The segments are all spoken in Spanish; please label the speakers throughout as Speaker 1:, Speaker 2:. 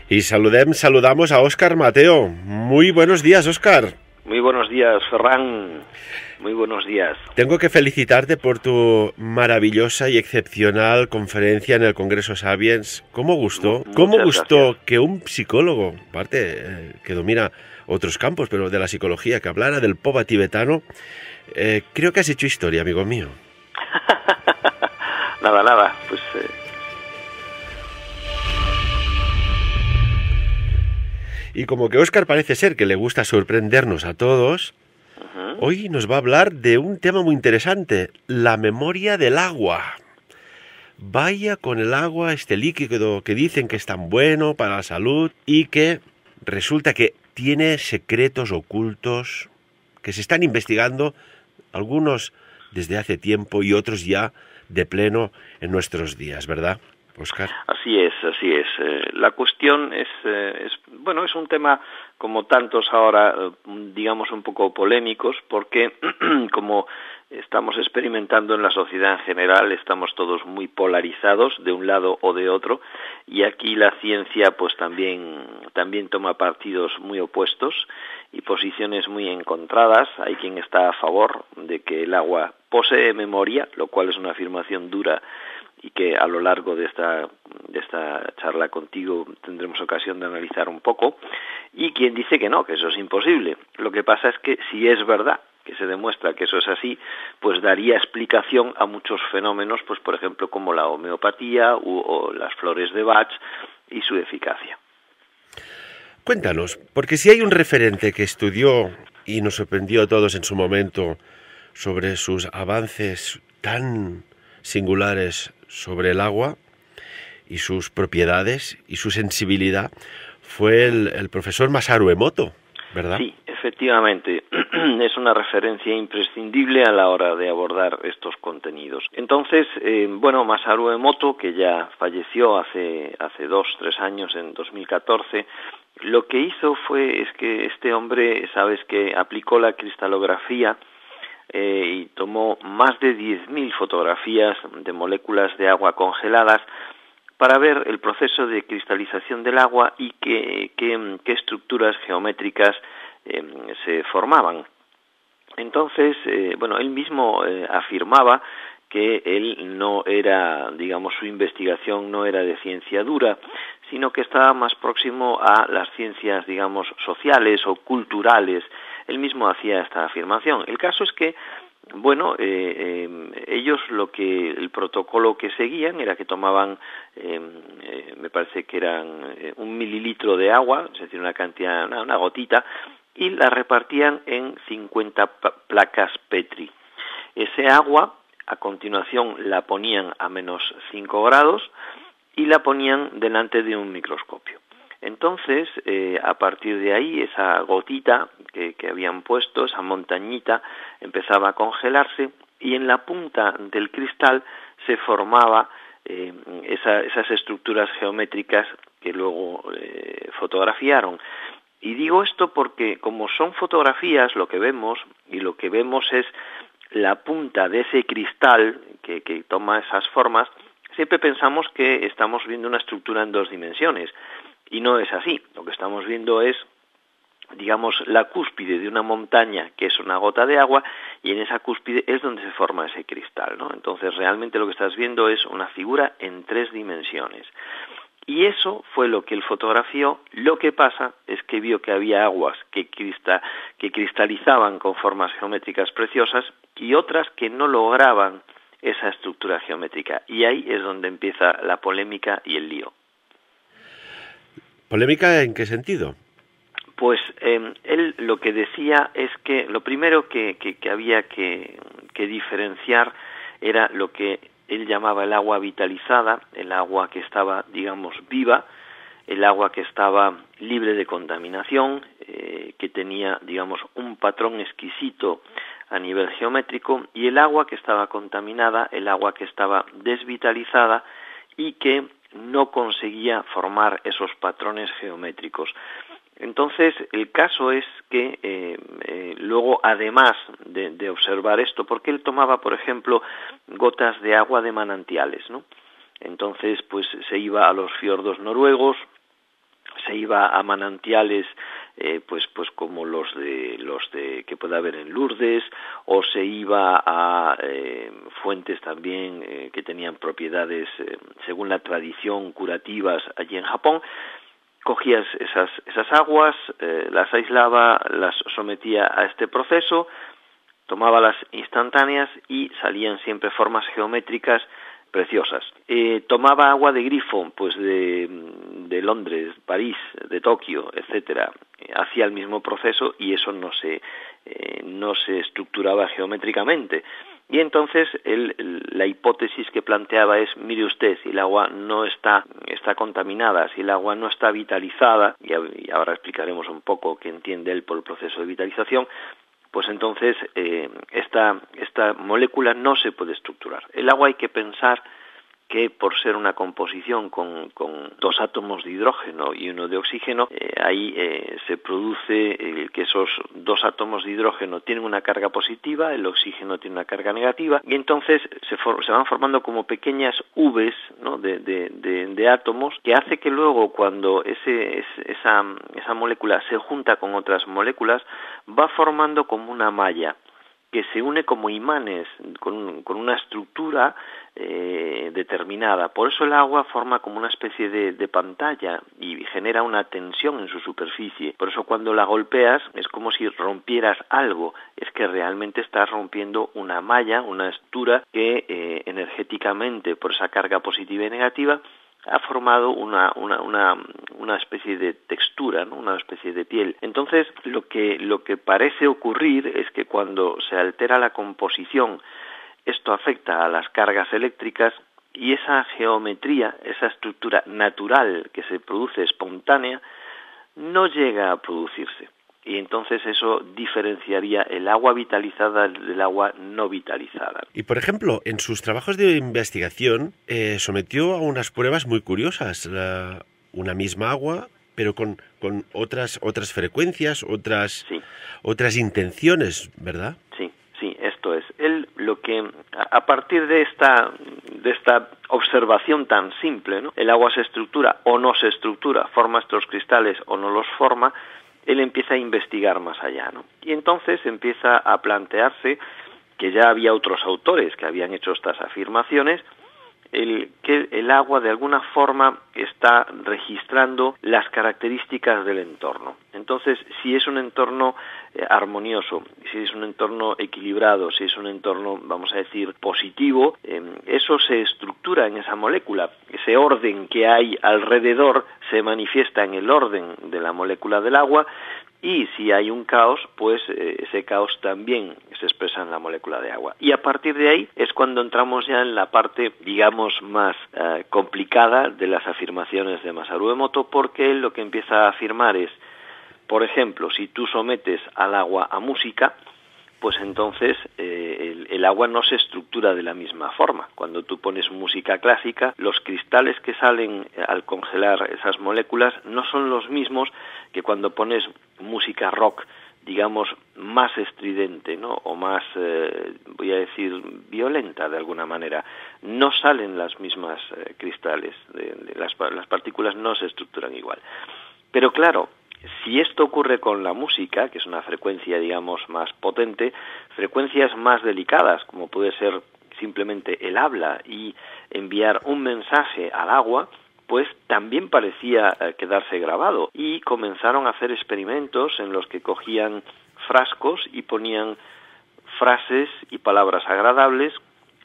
Speaker 1: Y saludamos a Óscar Mateo. Muy buenos días, Óscar.
Speaker 2: Muy buenos días, Ferran. Muy buenos días.
Speaker 1: Tengo que felicitarte por tu maravillosa y excepcional conferencia en el Congreso Sapiens. ¿Cómo gustó? ¿Cómo gustó
Speaker 2: gracias.
Speaker 1: Que un psicólogo, aparte que domina otros campos, pero de la psicología, que hablara del pova tibetano? Creo que has hecho historia, amigo mío.
Speaker 2: Nada, pues...
Speaker 1: Y como que Óscar parece ser que le gusta sorprendernos a todos, hoy nos va a hablar de un tema muy interesante, la memoria del agua. Vaya con el agua, este líquido que dicen que es tan bueno para la salud y que resulta que tiene secretos ocultos que se están investigando, algunos desde hace tiempo y otros ya de pleno en nuestros días, ¿verdad, Óscar?
Speaker 2: Así es. La cuestión es un tema como tantos ahora, digamos un poco polémicos, porque como estamos experimentando en la sociedad en general, estamos todos muy polarizados de un lado o de otro, y aquí la ciencia pues también toma partidos muy opuestos y posiciones muy encontradas. Hay quien está a favor de que el agua posee memoria, lo cual es una afirmación dura y que a lo largo de esta charla contigo tendremos ocasión de analizar un poco, y quien dice que no, que eso es imposible. Lo que pasa es que si es verdad que se demuestra que eso es así, pues daría explicación a muchos fenómenos, pues por ejemplo como la homeopatía o las flores de Bach y su eficacia.
Speaker 1: Cuéntanos, porque si hay un referente que estudió y nos sorprendió a todos en su momento sobre sus avances tan singulares sobre el agua y sus propiedades y su sensibilidad, fue el profesor Masaru Emoto, ¿verdad?
Speaker 2: Sí, efectivamente, es una referencia imprescindible a la hora de abordar estos contenidos. Entonces, Masaru Emoto, que ya falleció hace 2-3 años, en 2014, lo que hizo es que este hombre, sabes que aplicó la cristalografía y tomó más de 10.000 fotografías de moléculas de agua congeladas para ver el proceso de cristalización del agua y qué estructuras geométricas se formaban. Entonces, él mismo afirmaba que él no era, digamos, su investigación no era de ciencia dura, sino que estaba más próximo a las ciencias, digamos, sociales o culturales. Él mismo hacía esta afirmación. El caso es que, ellos el protocolo que seguían era que tomaban, me parece que eran 1 mililitro de agua, es decir, una cantidad, una gotita, y la repartían en 50 placas Petri. Ese agua, a continuación, la ponían a menos 5 grados y la ponían delante de un microscopio. Entonces, a partir de ahí, esa gotita que habían puesto, esa montañita, empezaba a congelarse y en la punta del cristal se formaba esas estructuras geométricas que luego fotografiaron. Y digo esto porque como son fotografías lo que vemos es la punta de ese cristal que toma esas formas, siempre pensamos que estamos viendo una estructura en 2 dimensiones. Y no es así. Lo que estamos viendo es, digamos, la cúspide de una montaña que es una gota de agua, y en esa cúspide es donde se forma ese cristal, ¿no? Entonces realmente lo que estás viendo es una figura en 3 dimensiones. Y eso fue lo que él fotografió. Lo que pasa es que vio que había aguas que cristalizaban con formas geométricas preciosas y otras que no lograban esa estructura geométrica. Y ahí es donde empieza la polémica y el lío.
Speaker 1: ¿Polémica en qué sentido?
Speaker 2: Pues él lo que decía es que lo primero que había que diferenciar era lo que él llamaba el agua vitalizada, el agua que estaba, digamos, viva, el agua que estaba libre de contaminación, que tenía, digamos, un patrón exquisito a nivel geométrico, y el agua que estaba contaminada, el agua que estaba desvitalizada y que no conseguía formar esos patrones geométricos. Entonces, el caso es que luego, además de observar esto, porque él tomaba, por ejemplo, gotas de agua de manantiales, ¿no? Entonces, pues se iba a los fiordos noruegos, se iba a manantiales pues como los de que puede haber en Lourdes, o se iba a fuentes también que tenían propiedades según la tradición curativas allí en Japón. Cogías esas aguas, las aislaba, las sometía a este proceso, tomaba las instantáneas y salían siempre formas geométricas preciosas. Tomaba agua de grifo, pues de Londres, París, de Tokio, etcétera. Hacía el mismo proceso y eso no se estructuraba geométricamente. Y entonces la hipótesis que planteaba es, mire usted, si el agua no está contaminada, si el agua no está vitalizada, y ahora explicaremos un poco qué entiende él por el proceso de vitalización, pues entonces esta molécula no se puede estructurar. El agua hay que pensar que por ser una composición con 2 átomos de hidrógeno y 1 de oxígeno, ahí se produce que esos 2 átomos de hidrógeno tienen una carga positiva, el oxígeno tiene una carga negativa, y entonces se van formando como pequeñas Vs, ¿no?, de átomos, que hace que luego cuando esa molécula se junta con otras moléculas, va formando como una malla que se une como imanes con una estructura determinada. Por eso el agua forma como una especie de pantalla y genera una tensión en su superficie. Por eso cuando la golpeas es como si rompieras algo. Es que realmente estás rompiendo una malla, una estructura que energéticamente, por esa carga positiva y negativa, ha formado una especie de textura, ¿no?, una especie de piel. Entonces, lo que parece ocurrir es que cuando se altera la composición, esto afecta a las cargas eléctricas y esa geometría, esa estructura natural que se produce espontánea, no llega a producirse. Y entonces eso diferenciaría el agua vitalizada del agua no vitalizada.
Speaker 1: Y, por ejemplo, en sus trabajos de investigación sometió a unas pruebas muy curiosas. Una misma agua, pero con otras frecuencias, otras intenciones, ¿verdad?
Speaker 2: Sí, esto es. Él lo que, a partir de esta observación tan simple, ¿no?, el agua se estructura o no se estructura, forma estos cristales o no los forma, él empieza a investigar más allá, ¿no? Y entonces empieza a plantearse que ya había otros autores que habían hecho estas afirmaciones, que el agua de alguna forma está registrando las características del entorno. Entonces, si es un entorno armonioso, si es un entorno equilibrado, si es un entorno, vamos a decir, positivo, eso se estructura en esa molécula. Ese orden que hay alrededor se manifiesta en el orden de la molécula del agua, y si hay un caos, pues ese caos también se expresa en la molécula de agua. Y a partir de ahí es cuando entramos ya en la parte, digamos, más complicada de las afirmaciones de Masaru Emoto, porque él lo que empieza a afirmar es, por ejemplo, si tú sometes al agua a música, pues entonces el agua no se estructura de la misma forma. Cuando tú pones música clásica, los cristales que salen al congelar esas moléculas no son los mismos que cuando pones música rock, digamos, más estridente, ¿no?, o más, voy a decir, violenta de alguna manera. No salen las mismas cristales, las partículas no se estructuran igual. Pero claro, si esto ocurre con la música, que es una frecuencia, digamos, más potente, frecuencias más delicadas, como puede ser simplemente el habla y enviar un mensaje al agua, pues también parecía quedarse grabado. Y comenzaron a hacer experimentos en los que cogían frascos y ponían frases y palabras agradables,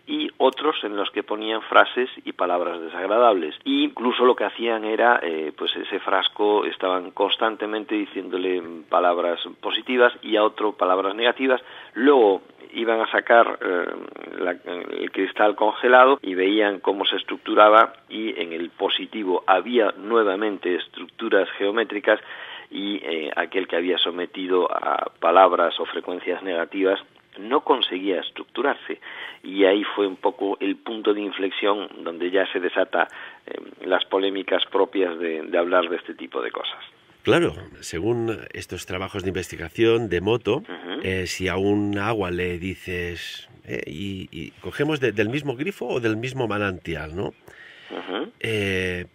Speaker 2: y otros en los que ponían frases y palabras desagradables. Y incluso lo que hacían era, pues ese frasco estaban constantemente diciéndole palabras positivas y a otro palabras negativas. Luego iban a sacar el cristal congelado y veían cómo se estructuraba, y en el positivo había nuevamente estructuras geométricas, y aquel que había sometido a palabras o frecuencias negativas no conseguía estructurarse, y ahí fue un poco el punto de inflexión donde ya se desata las polémicas propias de hablar de este tipo de cosas.
Speaker 1: Claro, según estos trabajos de investigación de Emoto, si a un agua le dices, y cogemos del mismo grifo o del mismo manantial, ¿no?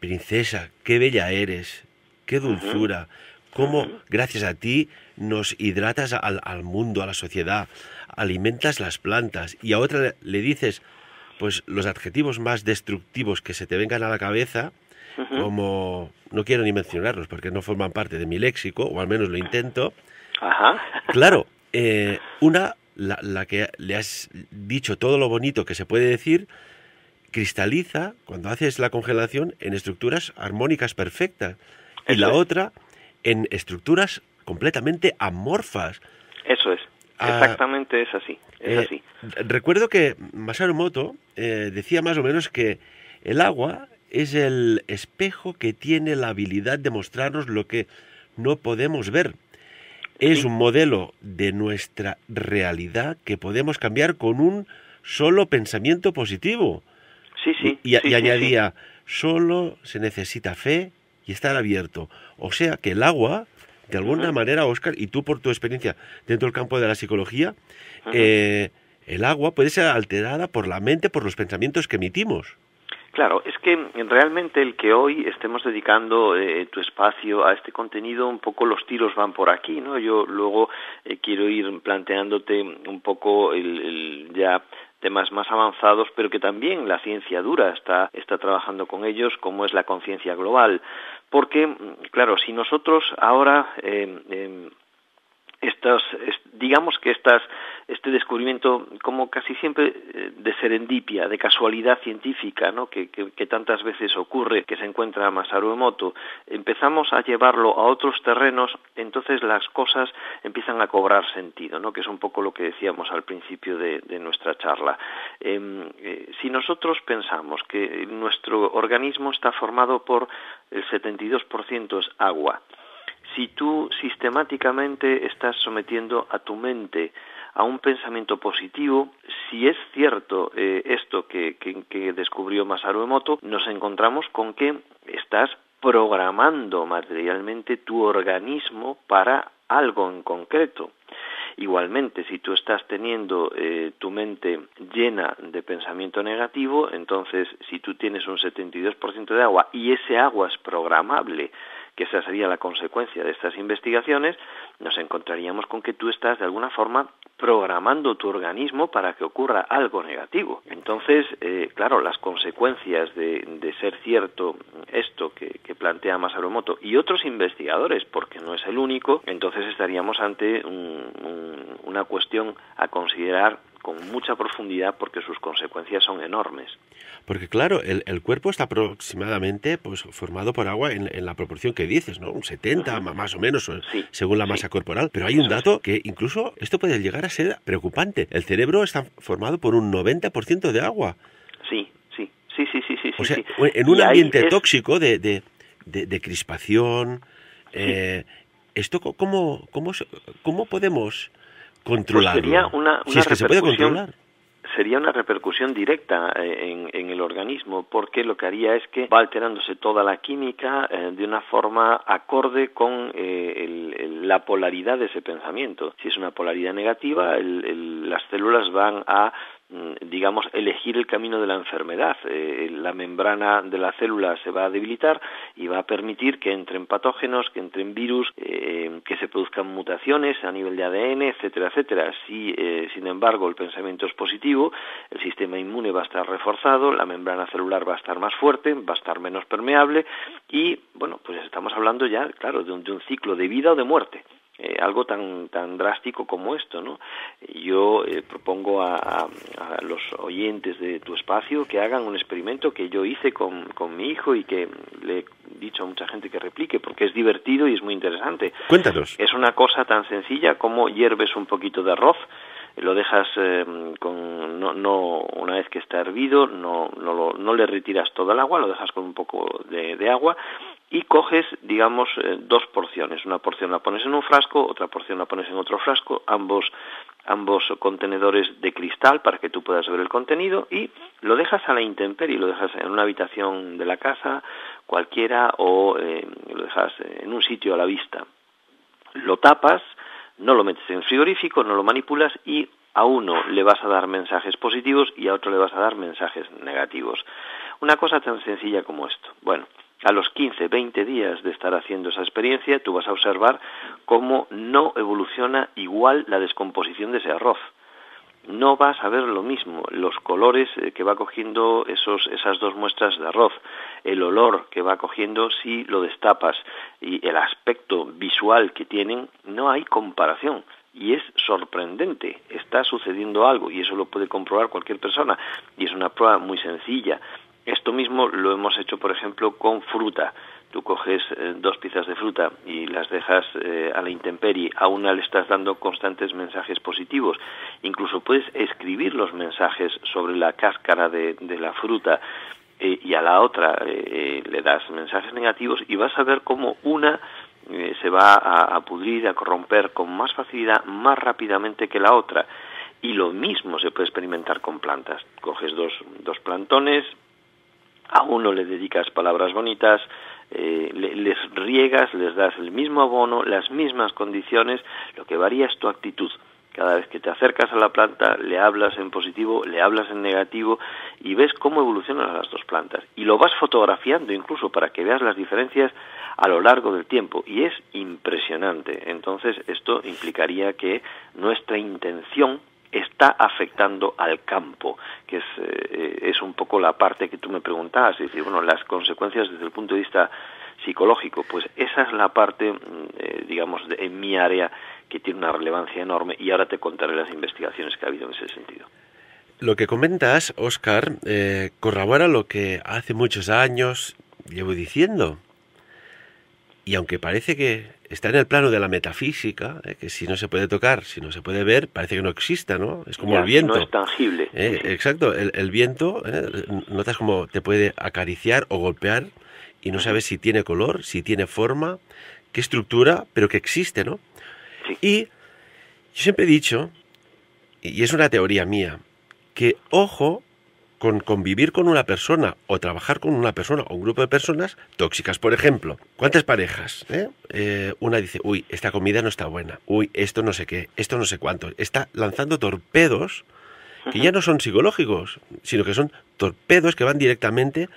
Speaker 1: Princesa, qué bella eres, qué dulzura, cómo gracias a ti nos hidratas al mundo, a la sociedad, alimentas las plantas y a otra le dices pues los adjetivos más destructivos que se te vengan a la cabeza, como no quiero ni mencionarlos porque no forman parte de mi léxico, o al menos lo intento. Claro, la que le has dicho todo lo bonito que se puede decir, cristaliza, cuando haces la congelación, en estructuras armónicas perfectas. Y la otra, en estructuras completamente amorfas.
Speaker 2: Eso es. Exactamente es así. Así.
Speaker 1: Recuerdo que Masaru Emoto decía más o menos que el agua es el espejo que tiene la habilidad de mostrarnos lo que no podemos ver. Es un modelo de nuestra realidad que podemos cambiar con un solo pensamiento positivo. Y añadía, solo se necesita fe y estar abierto. O sea que el agua, de alguna manera, Óscar, y tú por tu experiencia dentro del campo de la psicología, el agua puede ser alterada por la mente, por los pensamientos que emitimos.
Speaker 2: Claro, es que realmente el que hoy estemos dedicando tu espacio a este contenido, un poco los tiros van por aquí, ¿no? Yo luego quiero ir planteándote un poco ya temas más avanzados, pero que también la ciencia dura está trabajando con ellos, como es la conciencia global. Porque, claro, si nosotros ahora digamos que este descubrimiento, como casi siempre de serendipia, de casualidad científica, ¿no? que tantas veces ocurre, que se encuentra Masaru Emoto, empezamos a llevarlo a otros terrenos, entonces las cosas empiezan a cobrar sentido, ¿no? Que es un poco lo que decíamos al principio de nuestra charla. Si nosotros pensamos que nuestro organismo está formado por el 72% es agua, si tú sistemáticamente estás sometiendo a tu mente a un pensamiento positivo, si es cierto esto que descubrió Masaru Emoto, nos encontramos con que estás programando materialmente tu organismo para algo en concreto. Igualmente, si tú estás teniendo tu mente llena de pensamiento negativo, entonces si tú tienes un 72% de agua y ese agua es programable, que esa sería la consecuencia de estas investigaciones, nos encontraríamos con que tú estás de alguna forma programando tu organismo para que ocurra algo negativo. Entonces, claro, las consecuencias de ser cierto esto que plantea Masaru Emoto y otros investigadores, porque no es el único, entonces estaríamos ante una cuestión a considerar con mucha profundidad porque sus consecuencias son enormes.
Speaker 1: Porque claro, el cuerpo está aproximadamente pues formado por agua en la proporción que dices, ¿no? Un 70 más o menos, según la masa corporal. Pero hay un dato que incluso esto puede llegar a ser preocupante. El cerebro está formado por un 90% de agua.
Speaker 2: Sí.
Speaker 1: O sea, en un ambiente tóxico de crispación, ¿esto cómo podemos controlarlo?
Speaker 2: Pues sería una
Speaker 1: si es que se puede controlar.
Speaker 2: Sería una repercusión directa en el organismo, porque lo que haría es que va alterándose toda la química de una forma acorde con la polaridad de ese pensamiento. Si es una polaridad negativa, las células van a digamos, elegir el camino de la enfermedad. La membrana de la célula se va a debilitar y va a permitir que entren patógenos, que entren virus, que se produzcan mutaciones a nivel de ADN, etcétera, etcétera. Si, sin embargo, el pensamiento es positivo, el sistema inmune va a estar reforzado, la membrana celular va a estar más fuerte, va a estar menos permeable y, bueno, pues estamos hablando ya, claro, de un ciclo de vida o de muerte. Algo tan drástico como esto, ¿no? Yo propongo a los oyentes de tu espacio que hagan un experimento que yo hice con mi hijo y que le he dicho a mucha gente que replique porque es divertido y es muy interesante.
Speaker 1: Cuéntanos.
Speaker 2: Es una cosa tan sencilla como hierves un poquito de arroz, lo dejas una vez que está hervido, no le retiras todo el agua, lo dejas con un poco de agua y coges, digamos, dos porciones. Una porción la pones en un frasco, otra porción la pones en otro frasco, ambos contenedores de cristal para que tú puedas ver el contenido y lo dejas a la intemperie, lo dejas en una habitación de la casa cualquiera o lo dejas en un sitio a la vista. Lo tapas, no lo metes en el frigorífico, no lo manipulas y a uno le vas a dar mensajes positivos y a otro le vas a dar mensajes negativos. Una cosa tan sencilla como esto. Bueno, A los 15, 20 días de estar haciendo esa experiencia, tú vas a observar cómo no evoluciona igual la descomposición de ese arroz. No vas a ver lo mismo, los colores que va cogiendo esas dos muestras de arroz, el olor que va cogiendo si lo destapas y el aspecto visual que tienen, no hay comparación. Y es sorprendente, está sucediendo algo y eso lo puede comprobar cualquier persona y es una prueba muy sencilla. Esto mismo lo hemos hecho, por ejemplo, con fruta. Tú coges 2 piezas de fruta y las dejas a la intemperie, a una le estás dando constantes mensajes positivos, incluso puedes escribir los mensajes sobre la cáscara de la fruta y a la otra le das mensajes negativos y vas a ver cómo una se va a pudrir, a corromper con más facilidad, más rápidamente que la otra. Y lo mismo se puede experimentar con plantas. Coges dos plantones, a uno le dedicas palabras bonitas, les riegas, les das el mismo abono, las mismas condiciones, lo que varía es tu actitud. Cada vez que te acercas a la planta, le hablas en positivo, le hablas en negativo y ves cómo evolucionan las dos plantas. Y lo vas fotografiando incluso para que veas las diferencias a lo largo del tiempo. Y es impresionante. Entonces, esto implicaría que nuestra intención está afectando al campo, que es un poco la parte que tú me preguntabas, es decir, bueno, las consecuencias desde el punto de vista psicológico, pues esa es la parte, digamos, en mi área que tiene una relevancia enorme y ahora te contaré las investigaciones que ha habido en ese sentido.
Speaker 1: Lo que comentas, Óscar, corrobora lo que hace muchos años llevo diciendo. Y aunque parece que está en el plano de la metafísica, que si no se puede tocar, si no se puede ver, parece que no exista, ¿no? Es como el viento.
Speaker 2: No es tangible.
Speaker 1: Exacto, el viento, notas como te puede acariciar o golpear y no sabes si tiene color, si tiene forma, qué estructura, pero que existe, ¿no?
Speaker 2: Sí.
Speaker 1: Y yo siempre he dicho, y es una teoría mía, que ojo con convivir con una persona o trabajar con una persona o un grupo de personas tóxicas. Por ejemplo, ¿cuántas parejas? Una dice, uy, esta comida no está buena, uy, esto no sé qué, esto no sé cuánto. Está lanzando torpedos que ya no son psicológicos, sino que son torpedos que van directamente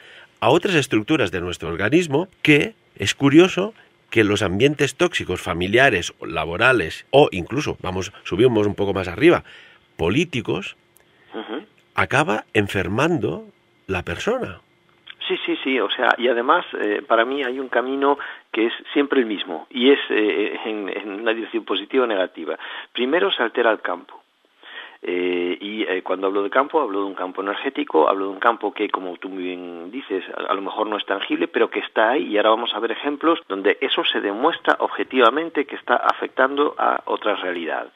Speaker 1: a otras estructuras de nuestro organismo, que es curioso que los ambientes tóxicos familiares, laborales o incluso, subimos un poco más arriba, políticos, acaba enfermando la persona.
Speaker 2: Sí, o sea, y además para mí hay un camino que es siempre el mismo y es en una dirección positiva o negativa. Primero se altera el campo. Cuando hablo de campo, hablo de un campo energético, hablo de un campo que, como tú muy bien dices, a lo mejor no es tangible, pero que está ahí, y ahora vamos a ver ejemplos donde eso se demuestra objetivamente que está afectando a otra realidad.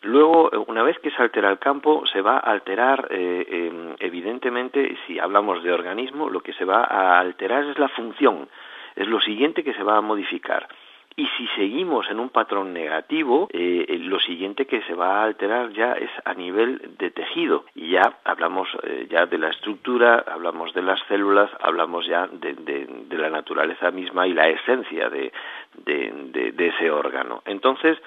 Speaker 2: Luego, una vez que se altera el campo, se va a alterar, evidentemente, si hablamos de organismo, lo que se va a alterar es la función, es lo siguiente que se va a modificar. Y si seguimos en un patrón negativo, lo siguiente que se va a alterar ya es a nivel de tejido. Y ya hablamos ya de la estructura, hablamos de las células, hablamos ya de la naturaleza misma y la esencia de ese órgano. Entonces,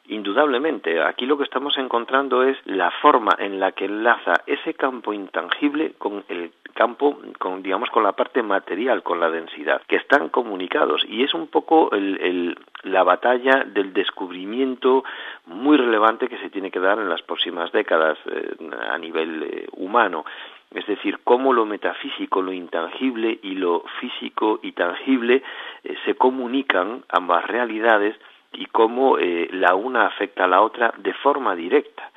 Speaker 2: indudablemente, aquí lo que estamos encontrando es la forma en la que enlaza ese campo intangible con el campo, con la parte material, con la densidad, que están comunicados, y es un poco la batalla del descubrimiento muy relevante que se tiene que dar en las próximas décadas a nivel humano. Es decir, cómo lo metafísico, lo intangible y lo físico y tangible se comunican, ambas realidades, y cómo la una afecta a la otra de forma directa.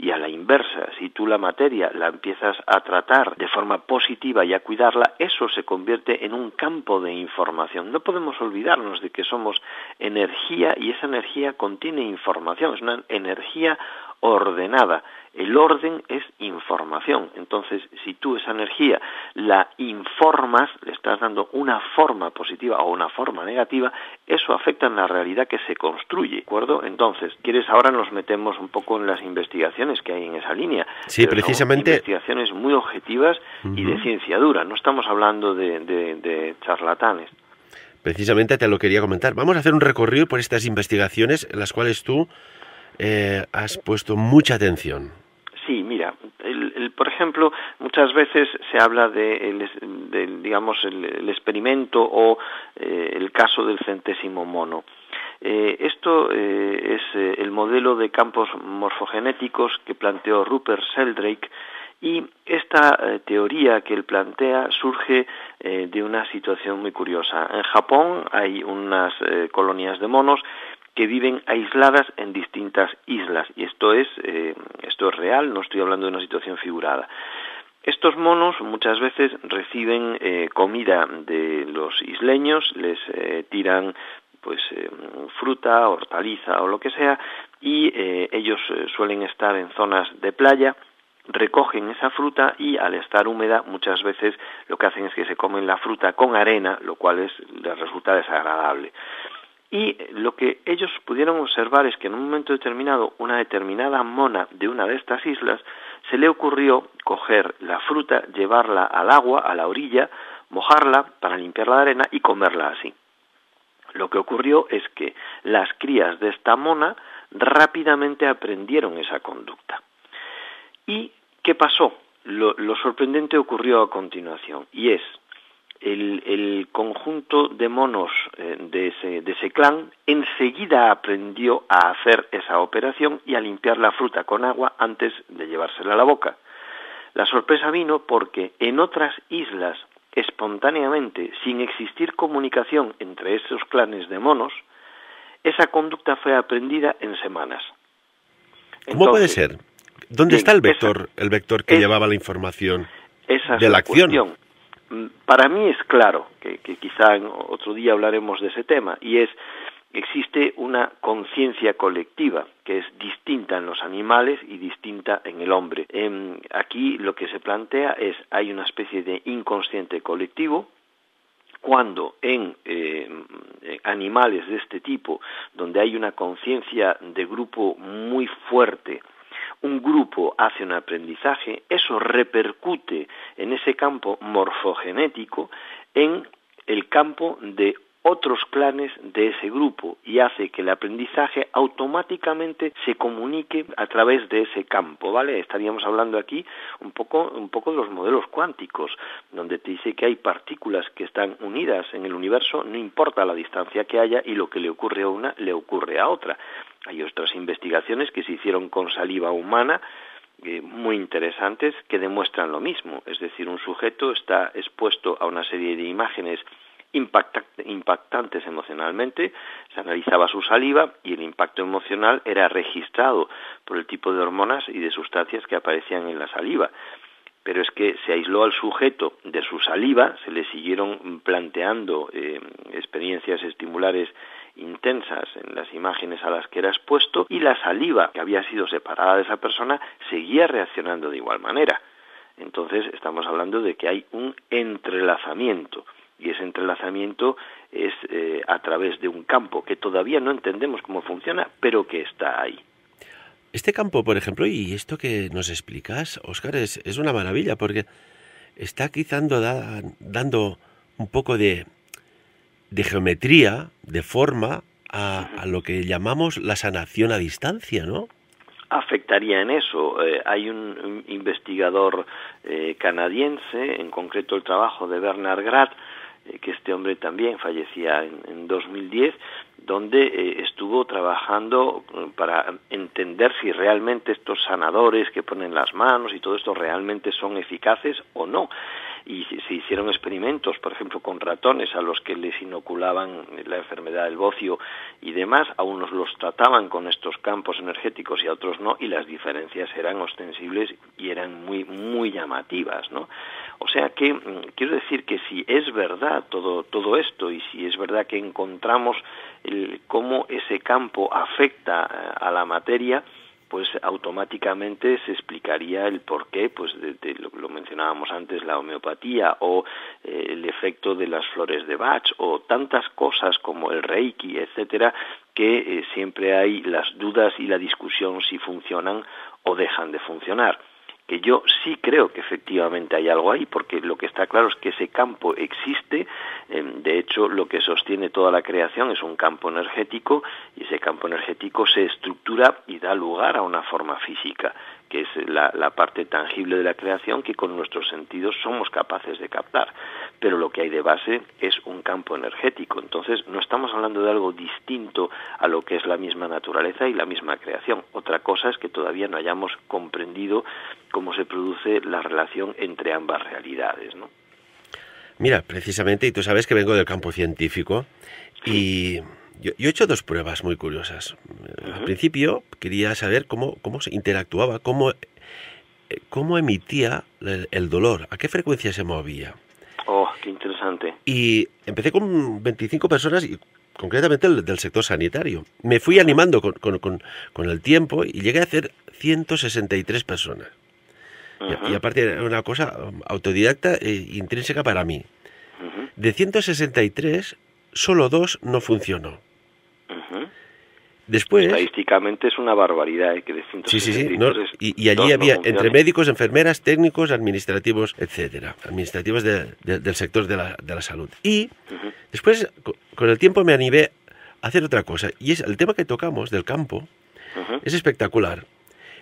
Speaker 2: Y a la inversa, si tú la materia la empiezas a tratar de forma positiva y a cuidarla, eso se convierte en un campo de información. No podemos olvidarnos de que somos energía y esa energía contiene información, es una energía ordenada. El orden es información. Entonces, si tú esa energía la informas, le estás dando una forma positiva o una forma negativa, eso afecta en la realidad que se construye, ¿de acuerdo? Entonces, ¿quieres? Ahora nos metemos un poco en las investigaciones que hay en esa línea.
Speaker 1: Sí, precisamente.
Speaker 2: Son investigaciones muy objetivas y de ciencia dura. No estamos hablando de charlatanes.
Speaker 1: Precisamente te lo quería comentar. Vamos a hacer un recorrido por estas investigaciones en las cuales tú has puesto mucha atención.
Speaker 2: Sí, mira, por ejemplo, muchas veces se habla digamos, el experimento o el caso del centésimo mono. Esto es el modelo de campos morfogenéticos que planteó Rupert Sheldrake, y esta teoría que él plantea surge de una situación muy curiosa. En Japón hay unas colonias de monos que viven aisladas en distintas islas, y esto es real, no estoy hablando de una situación figurada. Estos monos muchas veces reciben comida de los isleños, les tiran fruta, hortaliza o lo que sea, y ellos suelen estar en zonas de playa, recogen esa fruta y al estar húmeda muchas veces lo que hacen es que se comen la fruta con arena, lo cual les resulta desagradable. Y lo que ellos pudieron observar es que en un momento determinado una determinada mona de una de estas islas se le ocurrió coger la fruta, llevarla al agua, a la orilla, mojarla para limpiarla de arena y comerla así. Lo que ocurrió es que las crías de esta mona rápidamente aprendieron esa conducta. ¿Y qué pasó? Lo sorprendente ocurrió a continuación, y es el conjunto de monos de ese clan enseguida aprendió a hacer esa operación y a limpiar la fruta con agua antes de llevársela a la boca. La sorpresa vino porque en otras islas, espontáneamente, sin existir comunicación entre esos clanes de monos, esa conducta fue aprendida en semanas.
Speaker 1: ¿Cómo puede ser? ¿Dónde está el vector que llevaba la información de la acción?
Speaker 2: Cuestión. Para mí es claro, que quizá en otro día hablaremos de ese tema, y existe una conciencia colectiva que es distinta en los animales y distinta en el hombre. Aquí lo que se plantea hay una especie de inconsciente colectivo, cuando en animales de este tipo, donde hay una conciencia de grupo muy fuerte, un grupo hace un aprendizaje, eso repercute en ese campo morfogenético en el campo de otros clanes de ese grupo y hace que el aprendizaje automáticamente se comunique a través de ese campo, ¿vale? Estaríamos hablando aquí un poco de los modelos cuánticos, donde te dice que hay partículas que están unidas en el universo, no importa la distancia que haya, y lo que le ocurre a una le ocurre a otra. Hay otras investigaciones que se hicieron con saliva humana, muy interesantes, que demuestran lo mismo, es decir, un sujeto está expuesto a una serie de imágenes impactantes emocionalmente, se analizaba su saliva y el impacto emocional era registrado por el tipo de hormonas y de sustancias que aparecían en la saliva. Pero es que se aisló al sujeto de su saliva, se le siguieron planteando experiencias estimulares intensas en las imágenes a las que era expuesto, y la saliva que había sido separada de esa persona seguía reaccionando de igual manera. Entonces estamos hablando de que hay un entrelazamiento, y ese entrelazamiento es a través de un campo que todavía no entendemos cómo funciona, pero que está ahí.
Speaker 1: Este campo, por ejemplo, y esto que nos explicas, Óscar, es una maravilla, porque está quizá dando un poco de geometría, de forma, a lo que llamamos la sanación a distancia, ¿no?
Speaker 2: Afectaría en eso. Hay un investigador canadiense, en concreto el trabajo de Bernard Gratt, que este hombre también fallecía en 2010, donde estuvo trabajando para entender si realmente estos sanadores que ponen las manos y todo esto realmente son eficaces o no. Y se hicieron experimentos, por ejemplo, con ratones a los que les inoculaban la enfermedad del bocio y demás. A unos los trataban con estos campos energéticos y a otros no, y las diferencias eran ostensibles y eran muy, muy llamativas, ¿no? O sea que quiero decir que si es verdad todo esto, y si es verdad que encontramos cómo ese campo afecta a la materia, pues automáticamente se explicaría el porqué, pues de lo mencionábamos antes, la homeopatía o el efecto de las flores de Bach o tantas cosas como el Reiki, etcétera, que siempre hay las dudas y la discusión si funcionan o dejan de funcionar. Que yo sí creo que efectivamente hay algo ahí, porque lo que está claro es que ese campo existe. De hecho, lo que sostiene toda la creación es un campo energético, y ese campo energético se estructura y da lugar a una forma física, que es la parte tangible de la creación que con nuestros sentidos somos capaces de captar. Pero lo que hay de base es un campo energético. Entonces no estamos hablando de algo distinto a lo que es la misma naturaleza y la misma creación. Otra cosa es que todavía no hayamos comprendido cómo se produce la relación entre ambas realidades, ¿no?
Speaker 1: Mira, precisamente, y tú sabes que vengo del campo científico, y yo he hecho 2 pruebas muy curiosas. Al principio quería saber cómo se interactuaba, cómo emitía el dolor, a qué frecuencia se movía.
Speaker 2: Oh, qué interesante.
Speaker 1: Y empecé con 25 personas, y concretamente del sector sanitario. Me fui animando con el tiempo y llegué a hacer 163 personas. Y aparte era una cosa autodidacta e intrínseca para mí. De 163, solo 2 no funcionó. Después...
Speaker 2: Estadísticamente es una barbaridad, que de 163...
Speaker 1: Sí. No, y allí había entre médicos, enfermeras, técnicos, administrativos, etcétera. Administrativos del sector de la salud. Y después, con el tiempo, me animé a hacer otra cosa. Y es el tema que tocamos del campo. Es espectacular.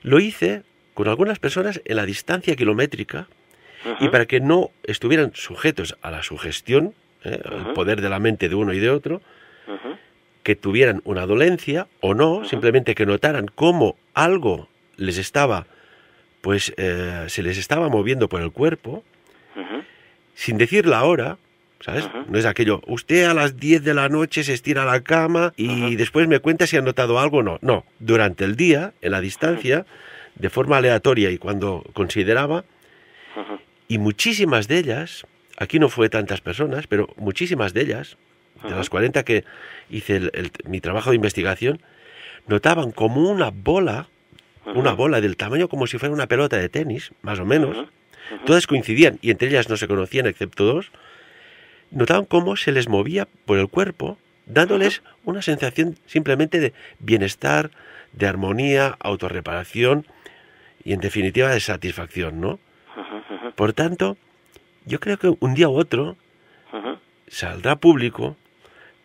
Speaker 1: Lo hice con algunas personas en la distancia kilométrica, y para que no estuvieran sujetos a la sugestión, al poder de la mente de uno y de otro, que tuvieran una dolencia o no, simplemente que notaran cómo algo les estaba, pues se les estaba moviendo por el cuerpo, sin decir la hora, ¿sabes? No es aquello, usted a las 10 de la noche se estira a la cama y después me cuenta si ha notado algo o no. No, durante el día, en la distancia, de forma aleatoria y cuando consideraba, y muchísimas de ellas, aquí no fue tantas personas, pero muchísimas de ellas, de las 40 que hice mi trabajo de investigación, notaban como una bola del tamaño como si fuera una pelota de tenis, más o menos, todas coincidían, y entre ellas no se conocían excepto 2, notaban cómo se les movía por el cuerpo, dándoles una sensación simplemente de bienestar, de armonía, autorreparación y en definitiva de satisfacción, ¿no? Por tanto, yo creo que un día u otro saldrá público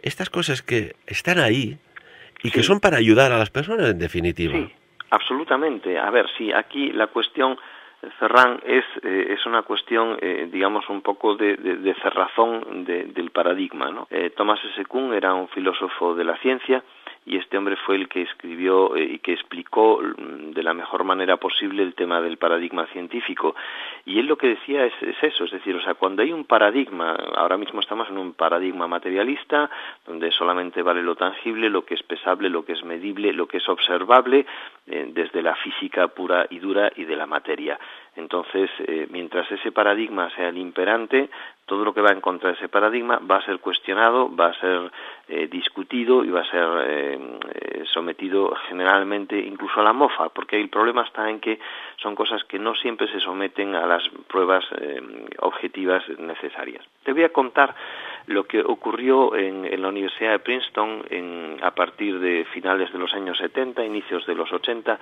Speaker 1: estas cosas que están ahí y que son para ayudar a las personas, en definitiva.
Speaker 2: Sí, absolutamente. A ver, sí, aquí la cuestión, Ferran, es una cuestión, digamos, un poco de cerrazón del paradigma, ¿no? Thomas S. Kuhn era un filósofo de la ciencia, y este hombre fue el que escribió y que explicó de la mejor manera posible el tema del paradigma científico. Y él lo que decía es eso, es decir, o sea, cuando hay un paradigma, ahora mismo estamos en un paradigma materialista, donde solamente vale lo tangible, lo que es pesable, lo que es medible, lo que es observable, desde la física pura y dura y de la materia. Entonces, mientras ese paradigma sea el imperante, todo lo que va en contra de ese paradigma va a ser cuestionado, va a ser discutido y va a ser sometido generalmente incluso a la mofa, porque el problema está en que son cosas que no siempre se someten a las pruebas objetivas necesarias. Te voy a contar lo que ocurrió en la Universidad de Princeton a partir de finales de los años 70, inicios de los 80,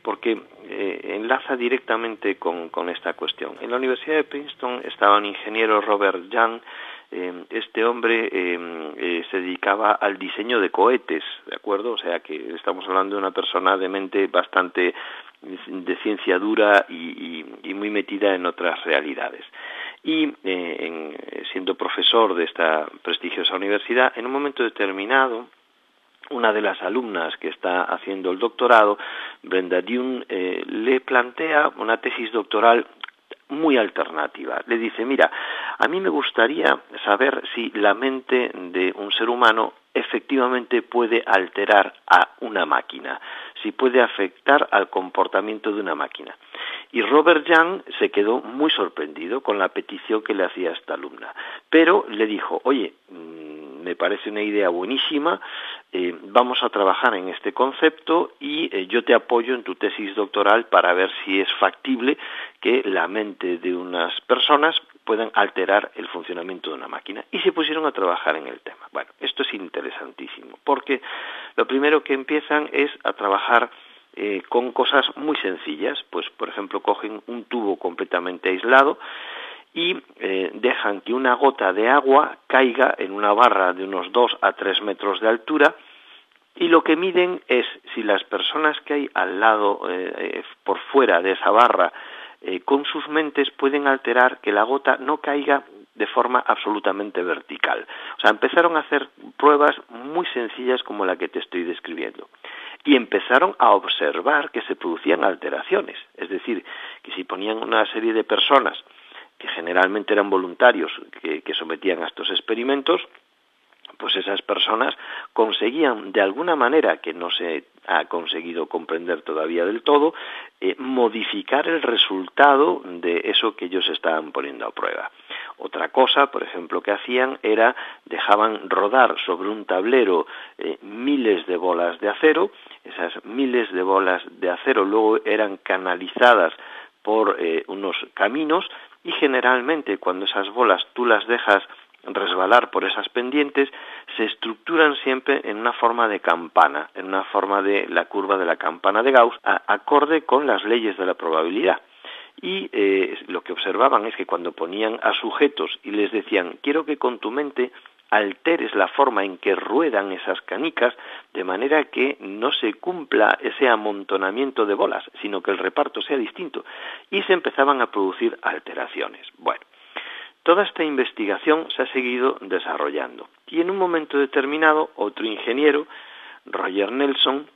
Speaker 2: porque enlaza directamente con esta cuestión. En la Universidad de Princeton estaba un ingeniero, Robert Young. Este hombre se dedicaba al diseño de cohetes, ¿de acuerdo? O sea que estamos hablando de una persona de mente bastante de ciencia dura y muy metida en otras realidades. Y siendo profesor de esta prestigiosa universidad, en un momento determinado, una de las alumnas que está haciendo el doctorado, Brenda Dune, le plantea una tesis doctoral muy alternativa. Le dice, mira, a mí me gustaría saber si la mente de un ser humano efectivamente puede alterar a una máquina, si puede afectar al comportamiento de una máquina. Y Robert Young se quedó muy sorprendido con la petición que le hacía esta alumna, pero le dijo, oye, me parece una idea buenísima, vamos a trabajar en este concepto y yo te apoyo en tu tesis doctoral para ver si es factible que la mente de unas personas puedan alterar el funcionamiento de una máquina. Y se pusieron a trabajar en el tema. Bueno, esto es interesantísimo, porque lo primero que empiezan es a trabajar con cosas muy sencillas. Pues, por ejemplo, cogen un tubo completamente aislado y dejan que una gota de agua caiga en una barra de unos 2 a 3 metros de altura Y lo que miden es si las personas que hay al lado, por fuera de esa barra, con sus mentes pueden alterar que la gota no caiga de forma absolutamente vertical. O sea, empezaron a hacer pruebas muy sencillas como la que te estoy describiendo. Y empezaron a observar que se producían alteraciones. Es decir, que si ponían una serie de personas, que generalmente eran voluntarios, que sometían a estos experimentos, pues esas personas conseguían, de alguna manera que no se ha conseguido comprender todavía del todo, modificar el resultado de eso que ellos estaban poniendo a prueba. Otra cosa, por ejemplo, que hacían era dejaban rodar sobre un tablero miles de bolas de acero. Esas miles de bolas de acero luego eran canalizadas por unos caminos, y generalmente cuando esas bolas tú las dejas resbalar por esas pendientes, se estructuran siempre en una forma de campana, en una forma de la curva de la campana de Gauss, acorde con las leyes de la probabilidad. Y lo que observaban es que cuando ponían a sujetos y les decían, quiero que con tu mente alteres la forma en que ruedan esas canicas, de manera que no se cumpla ese amontonamiento de bolas, sino que el reparto sea distinto, y se empezaban a producir alteraciones. Bueno, toda esta investigación se ha seguido desarrollando, y en un momento determinado otro ingeniero, Roger Nelson,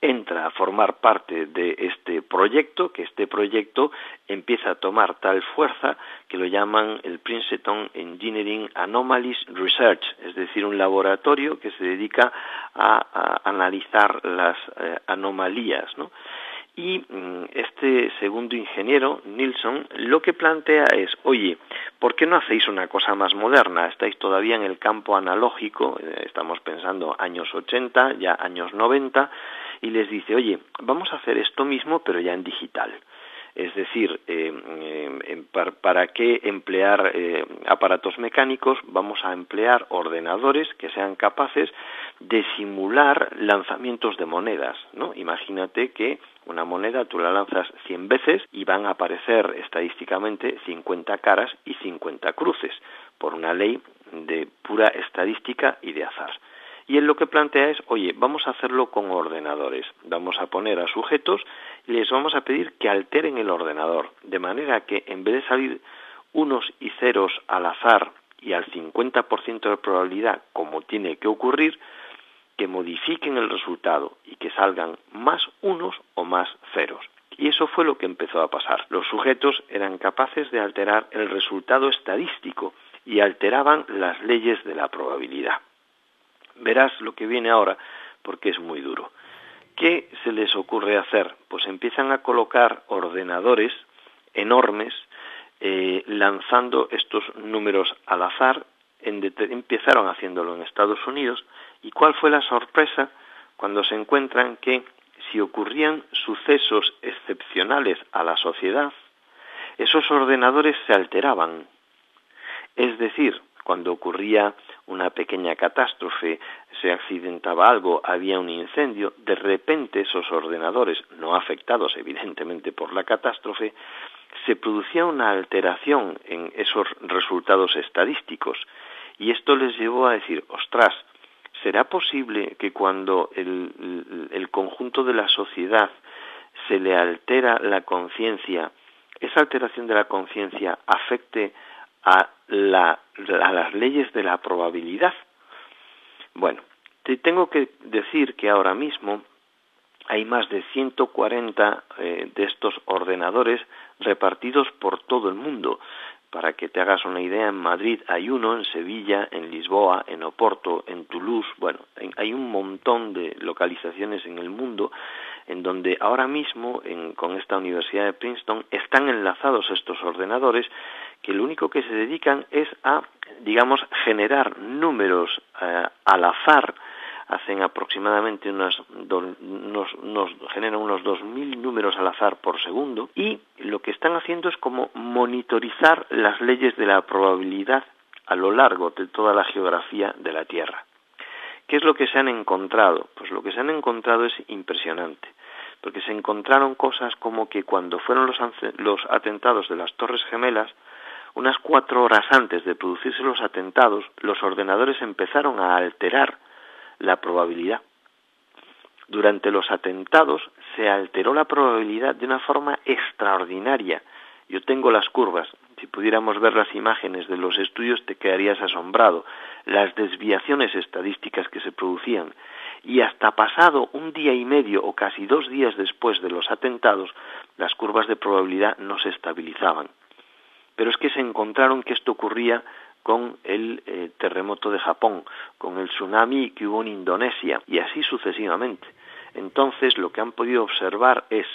Speaker 2: entra a formar parte de este proyecto, que este proyecto empieza a tomar tal fuerza que lo llaman el Princeton Engineering Anomalies Research, es decir, un laboratorio que se dedica a analizar las anomalías, ¿no? Y este segundo ingeniero, Nilsson, lo que plantea es, oye, ¿por qué no hacéis una cosa más moderna? Estáis todavía en el campo analógico, estamos pensando años 80, ya años 90, y les dice, oye, vamos a hacer esto mismo, pero ya en digital. Es decir, ¿para qué emplear aparatos mecánicos? Vamos a emplear ordenadores que sean capaces de simular lanzamientos de monedas, ¿no? Imagínate que una moneda tú la lanzas 100 veces y van a aparecer estadísticamente 50 caras y 50 cruces, por una ley de pura estadística y de azar. Y él lo que plantea es, oye, vamos a hacerlo con ordenadores, vamos a poner a sujetos y les vamos a pedir que alteren el ordenador, de manera que en vez de salir unos y ceros al azar y al 50% de probabilidad, como tiene que ocurrir, que modifiquen el resultado y que salgan más unos o más ceros. Y eso fue lo que empezó a pasar. Los sujetos eran capaces de alterar el resultado estadístico y alteraban las leyes de la probabilidad. Verás lo que viene ahora, porque es muy duro. ¿Qué se les ocurre hacer? Pues empiezan a colocar ordenadores enormes lanzando estos números al azar. Empezaron haciéndolo en Estados Unidos. ¿Y cuál fue la sorpresa? Cuando se encuentran que si ocurrían sucesos excepcionales a la sociedad, esos ordenadores se alteraban. Es decir, cuando ocurría una pequeña catástrofe, se accidentaba algo, había un incendio, de repente esos ordenadores, no afectados evidentemente por la catástrofe, se producía una alteración en esos resultados estadísticos. Y esto les llevó a decir, ostras, ¿será posible que cuando el conjunto de la sociedad se le altera la conciencia, esa alteración de la conciencia afecte a las leyes de la probabilidad? Bueno, te tengo que decir que ahora mismo hay más de 140 de estos ordenadores repartidos por todo el mundo. Para que te hagas una idea, en Madrid hay uno, en Sevilla, en Lisboa, en Oporto, en Toulouse, bueno, hay un montón de localizaciones en el mundo en donde ahora mismo, con esta Universidad de Princeton, están enlazados estos ordenadores que lo único que se dedican es a, digamos, generar números al azar. Hacen aproximadamente generan unos 2.000 números al azar por segundo, y lo que están haciendo es como monitorizar las leyes de la probabilidad a lo largo de toda la geografía de la Tierra. ¿Qué es lo que se han encontrado? Pues lo que se han encontrado es impresionante, porque se encontraron cosas como que cuando fueron los atentados de las Torres Gemelas, unas 4 horas antes de producirse los atentados, los ordenadores empezaron a alterar la probabilidad. Durante los atentados se alteró la probabilidad de una forma extraordinaria. Yo tengo las curvas. Si pudiéramos ver las imágenes de los estudios te quedarías asombrado. Las desviaciones estadísticas que se producían. Y hasta pasado un día y medio o casi 2 días después de los atentados, las curvas de probabilidad no se estabilizaban. Pero es que se encontraron que esto ocurría con el terremoto de Japón, con el tsunami que hubo en Indonesia, y así sucesivamente. Entonces, lo que han podido observar es,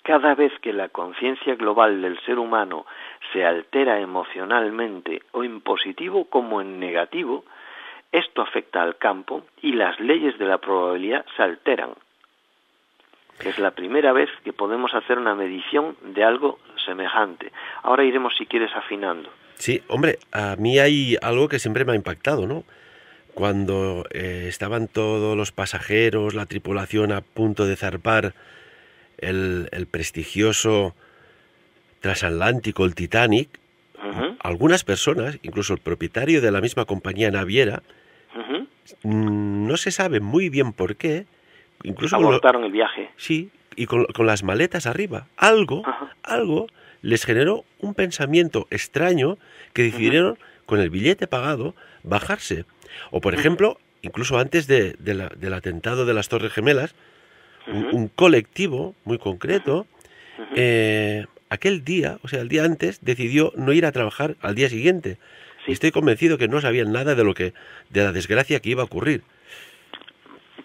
Speaker 2: cada vez que la conciencia global del ser humano se altera emocionalmente, o en positivo como en negativo, esto afecta al campo y las leyes de la probabilidad se alteran. Es la primera vez que podemos hacer una medición de algo semejante. Ahora iremos, si quieres, afinando.
Speaker 1: Sí, hombre, a mí hay algo que siempre me ha impactado, ¿no? Cuando estaban todos los pasajeros, la tripulación a punto de zarpar el prestigioso transatlántico, el Titanic, algunas personas, incluso el propietario de la misma compañía naviera, no se sabe muy bien por qué, incluso
Speaker 2: abortaron el viaje.
Speaker 1: Sí, y con las maletas arriba. Algo les generó un pensamiento extraño que decidieron, con el billete pagado, bajarse. O, por ejemplo, incluso antes del atentado de las Torres Gemelas, un colectivo muy concreto, aquel día, o sea, el día antes, decidió no ir a trabajar al día siguiente. Sí. Y estoy convencido que no sabían nada de la desgracia que iba a ocurrir.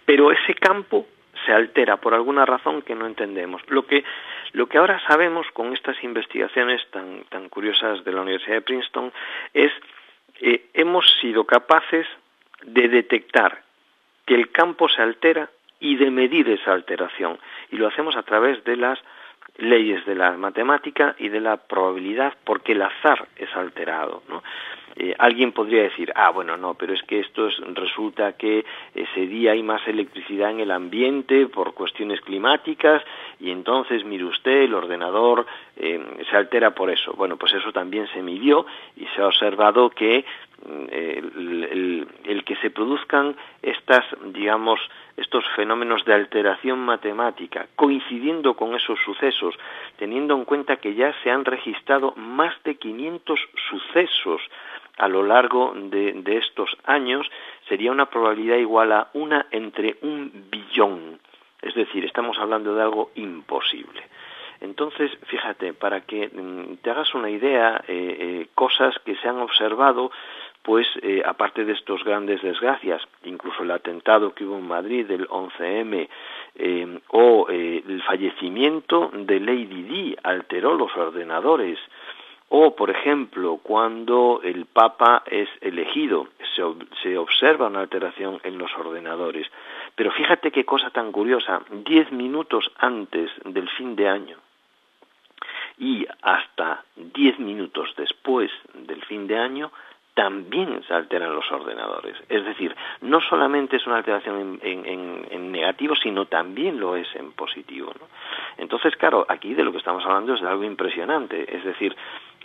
Speaker 2: Pero ese campo se altera por alguna razón que no entendemos. Lo que ahora sabemos con estas investigaciones tan curiosas de la Universidad de Princeton es hemos sido capaces de detectar que el campo se altera y de medir esa alteración. Y lo hacemos a través de las leyes de la matemática y de la probabilidad, porque el azar es alterado, ¿no? Alguien podría decir, bueno, no, pero es que resulta que ese día hay más electricidad en el ambiente por cuestiones climáticas y entonces, mire usted, el ordenador se altera por eso. Bueno, pues eso también se midió y se ha observado que el que se produzcan estos fenómenos de alteración matemática, coincidiendo con esos sucesos, teniendo en cuenta que ya se han registrado más de 500 sucesos a lo largo de estos años, sería una probabilidad igual a 1 entre 1 billón. Es decir, estamos hablando de algo imposible. Entonces, fíjate, para que te hagas una idea, cosas que se han observado, pues aparte de estos grandes desgracias, incluso el atentado que hubo en Madrid del 11M, o el fallecimiento de Lady Di alteró los ordenadores, o por ejemplo cuando el Papa es elegido se observa una alteración en los ordenadores. Pero fíjate qué cosa tan curiosa, 10 minutos antes del fin de año y hasta 10 minutos después del fin de año también se alteran los ordenadores. Es decir, no solamente es una alteración en negativo, sino también lo es en positivo, ¿no? Entonces, claro, aquí de lo que estamos hablando es de algo impresionante. Es decir,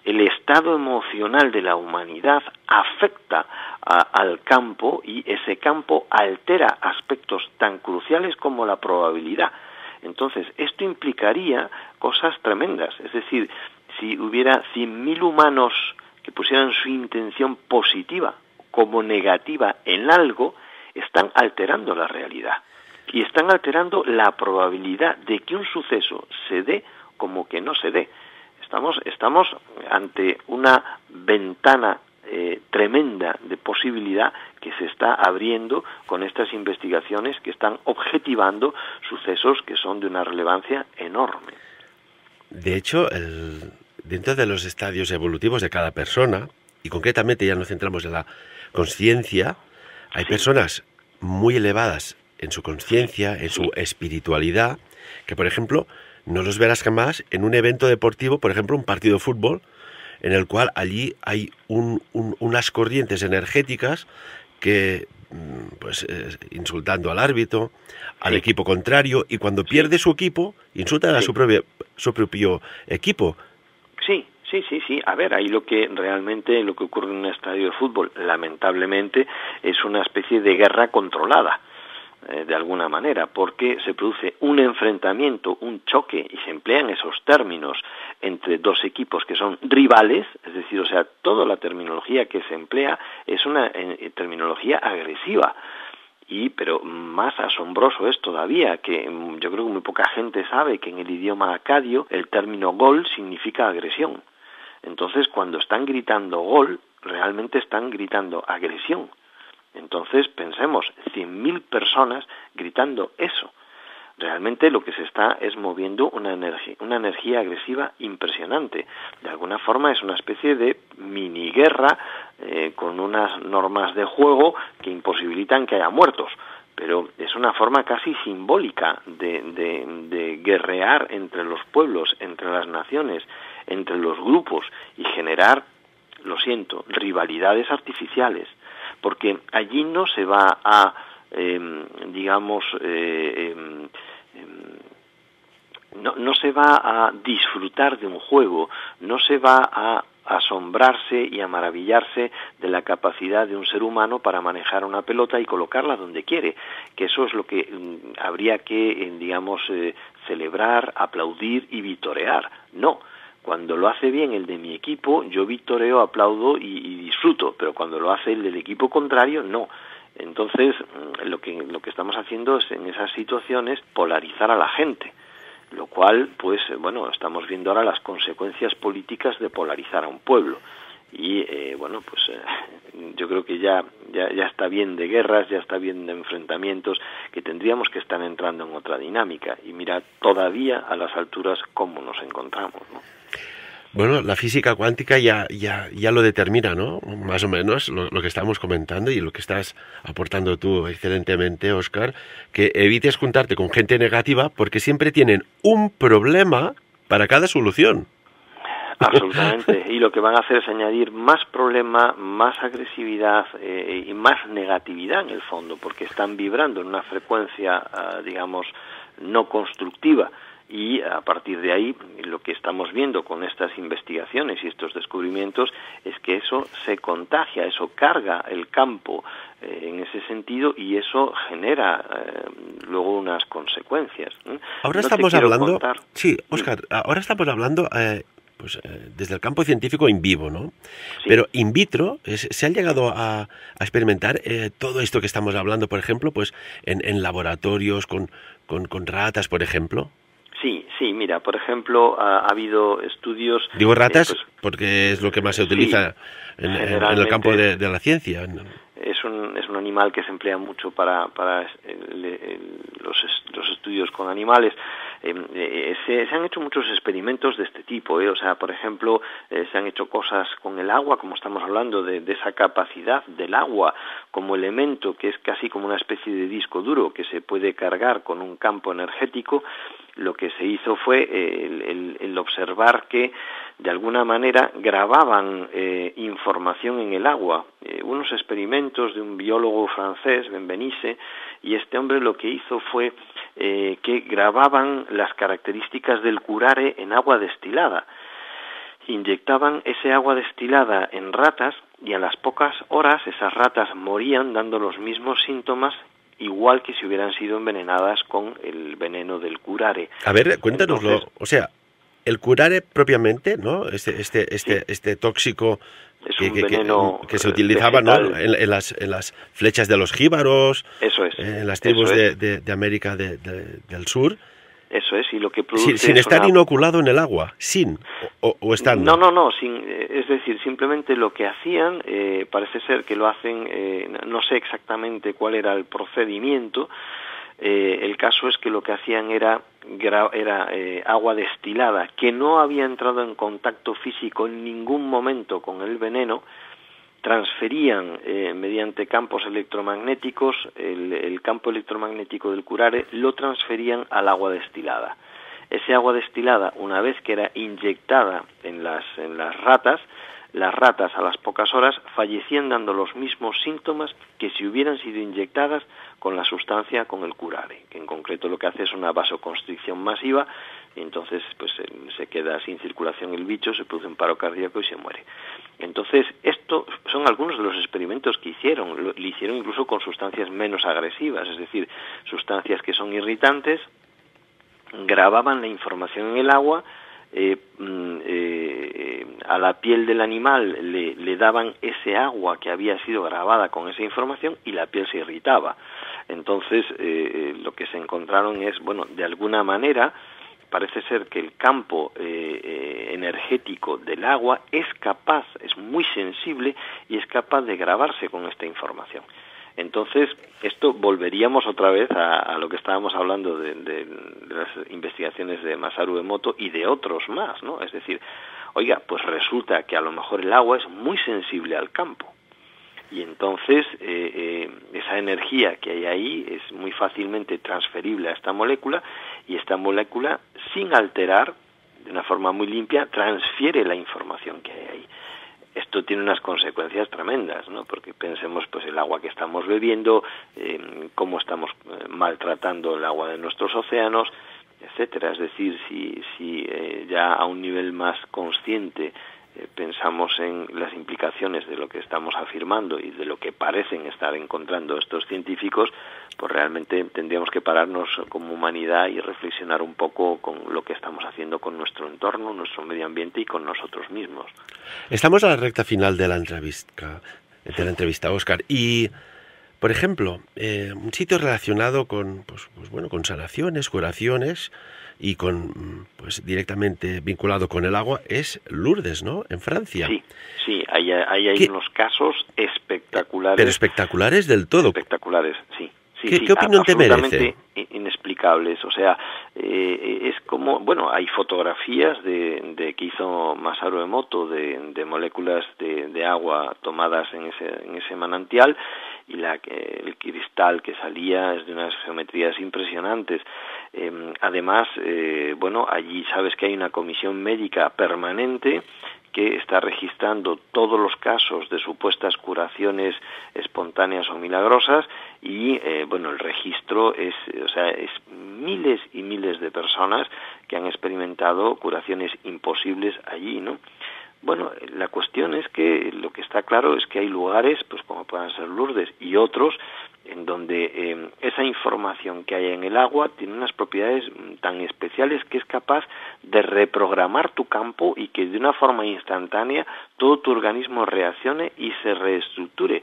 Speaker 2: el estado emocional de la humanidad afecta al campo y ese campo altera aspectos tan cruciales como la probabilidad. Entonces, esto implicaría cosas tremendas. Es decir, si hubiera 100.000 humanos que pusieran su intención positiva como negativa en algo, están alterando la realidad y están alterando la probabilidad de que un suceso se dé como que no se dé. Estamos ante una ventana tremenda de posibilidad que se está abriendo con estas investigaciones que están objetivando sucesos que son de una relevancia enorme.
Speaker 1: De hecho, dentro de los estadios evolutivos de cada persona, y concretamente ya nos centramos en la consciencia, hay personas muy elevadas en su consciencia, en su espiritualidad, que por ejemplo no los verás jamás en un evento deportivo, por ejemplo un partido de fútbol, en el cual allí hay unas corrientes energéticas que, insultando al árbitro, al equipo contrario, y cuando pierde su equipo, insultan a su propio equipo.
Speaker 2: Sí. A ver, ahí lo que ocurre en un estadio de fútbol, lamentablemente, es una especie de guerra controlada. de alguna manera, porque se produce un enfrentamiento, un choque, y se emplean esos términos entre dos equipos que son rivales, es decir, o sea, toda la terminología que se emplea es una terminología agresiva. Pero más asombroso es todavía que yo creo que muy poca gente sabe que en el idioma acadio el término gol significa agresión. Entonces, cuando están gritando gol, realmente están gritando agresión. Entonces, pensemos, 100.000 personas gritando eso. Realmente lo que se está es moviendo una energía agresiva impresionante. De alguna forma es una especie de mini guerra con unas normas de juego que imposibilitan que haya muertos. Pero es una forma casi simbólica de guerrear entre los pueblos, entre las naciones, entre los grupos y generar, lo siento, rivalidades artificiales. Porque allí no se va a, no se va a disfrutar de un juego, no se va a asombrarse y a maravillarse de la capacidad de un ser humano para manejar una pelota y colocarla donde quiere, que eso es lo que habría que, celebrar, aplaudir y vitorear. No. Cuando lo hace bien el de mi equipo, yo victoreo, aplaudo y disfruto, pero cuando lo hace el del equipo contrario, no. Entonces, lo que estamos haciendo es, en esas situaciones, polarizar a la gente, lo cual, pues, estamos viendo ahora las consecuencias políticas de polarizar a un pueblo. Y, yo creo que ya está bien de guerras, ya está bien de enfrentamientos, que tendríamos que estar entrando en otra dinámica. Y mira, todavía a las alturas cómo nos encontramos, ¿no?
Speaker 1: Bueno, la física cuántica ya lo determina, ¿no? Más o menos lo que estamos comentando y lo que estás aportando tú excelentemente, Óscar, que evites juntarte con gente negativa porque siempre tienen un problema para cada solución.
Speaker 2: Absolutamente, y lo que van a hacer es añadir más problema, más agresividad y más negatividad en el fondo, porque están vibrando en una frecuencia, no constructiva. Y a partir de ahí, lo que estamos viendo con estas investigaciones y estos descubrimientos es que eso se contagia, eso carga el campo en ese sentido y eso genera luego unas consecuencias.
Speaker 1: Ahora estamos hablando, sí, Óscar, ahora estamos hablando desde el campo científico in vivo, ¿no? Sí. Pero in vitro, ¿se han llegado a experimentar todo esto que estamos hablando, por ejemplo, pues en laboratorios con ratas, por ejemplo?
Speaker 2: Sí, mira, por ejemplo, ha habido estudios...
Speaker 1: Digo ratas porque es lo que más se utiliza en el campo de la ciencia.
Speaker 2: Es un animal que se emplea mucho para los estudios con animales. Se han hecho muchos experimentos de este tipo, O sea, por ejemplo, se han hecho cosas con el agua, como estamos hablando de esa capacidad del agua como elemento que es casi como una especie de disco duro que se puede cargar con un campo energético. Lo que se hizo fue el observar que de alguna manera grababan información en el agua. Unos experimentos de un biólogo francés, Benveniste, y este hombre lo que hizo fue que grababan las características del curare en agua destilada. Inyectaban ese agua destilada en ratas y a las pocas horas esas ratas morían dando los mismos síntomas igual que si hubieran sido envenenadas con el veneno del curare.
Speaker 1: A ver, cuéntanoslo. Entonces, o sea, el curare propiamente, ¿no? Este tóxico que se utilizaba, ¿no? en las flechas de los jíbaros,
Speaker 2: eso es,
Speaker 1: en las tribus de América del Sur.
Speaker 2: Eso es, y lo que produce...
Speaker 1: Sin estar inoculado en el agua, o estando.
Speaker 2: No, es decir, simplemente lo que hacían, parece ser que lo hacen, no sé exactamente cuál era el procedimiento, el caso es que lo que hacían era agua destilada, que no había entrado en contacto físico en ningún momento con el veneno, transferían mediante campos electromagnéticos, el campo electromagnético del curare, lo transferían al agua destilada. Ese agua destilada, una vez que era inyectada en las ratas, las ratas a las pocas horas fallecían dando los mismos síntomas que si hubieran sido inyectadas con la sustancia, con el curare, que en concreto lo que hace es una vasoconstricción masiva, y entonces pues se queda sin circulación el bicho, se produce un paro cardíaco y se muere. Entonces, esto son algunos de los experimentos que hicieron, lo hicieron incluso con sustancias menos agresivas, es decir, sustancias que son irritantes, grababan la información en el agua, a la piel del animal le daban ese agua que había sido grabada con esa información y la piel se irritaba. Entonces, lo que se encontraron es, bueno, de alguna manera, parece ser que el campo energético del agua es muy sensible y es capaz de grabarse con esta información. Entonces, esto volveríamos otra vez a lo que estábamos hablando de las investigaciones de Masaru Emoto y de otros más, ¿no? Es decir, oiga, pues resulta que a lo mejor el agua es muy sensible al campo. Y entonces esa energía que hay ahí es muy fácilmente transferible a esta molécula, y esta molécula, sin alterar, de una forma muy limpia, transfiere la información que hay ahí. Esto tiene unas consecuencias tremendas, ¿no? Porque pensemos, pues, el agua que estamos bebiendo, cómo estamos maltratando el agua de nuestros océanos, etcétera. Es decir, si ya a un nivel más consciente pensamos en las implicaciones de lo que estamos afirmando y de lo que parecen estar encontrando estos científicos, pues realmente tendríamos que pararnos como humanidad y reflexionar un poco con lo que estamos haciendo con nuestro entorno, nuestro medio ambiente y con nosotros mismos.
Speaker 1: Estamos a la recta final de la entrevista, Óscar, y por ejemplo, un sitio relacionado con, pues bueno, con sanaciones, curaciones, y con, pues, directamente vinculado con el agua, es Lourdes, ¿no? En Francia.
Speaker 2: Sí, ahí hay unos casos espectaculares.
Speaker 1: Pero espectaculares del todo.
Speaker 2: Espectaculares, sí.
Speaker 1: ¿Qué opinión te merece?
Speaker 2: Inexplicables, o sea, es como, bueno, hay fotografías que hizo Masaru Emoto de moléculas de agua tomadas en ese manantial, y el cristal que salía es de unas geometrías impresionantes. Además, bueno, allí sabes que hay una comisión médica permanente que está registrando todos los casos de supuestas curaciones espontáneas o milagrosas, y bueno, el registro es miles y miles de personas que han experimentado curaciones imposibles allí, ¿no? Bueno, la cuestión es que lo que está claro es que hay lugares, pues como puedan ser Lourdes y otros, en donde esa información que hay en el agua tiene unas propiedades tan especiales que es capaz de reprogramar tu campo y que de una forma instantánea todo tu organismo reaccione y se reestructure.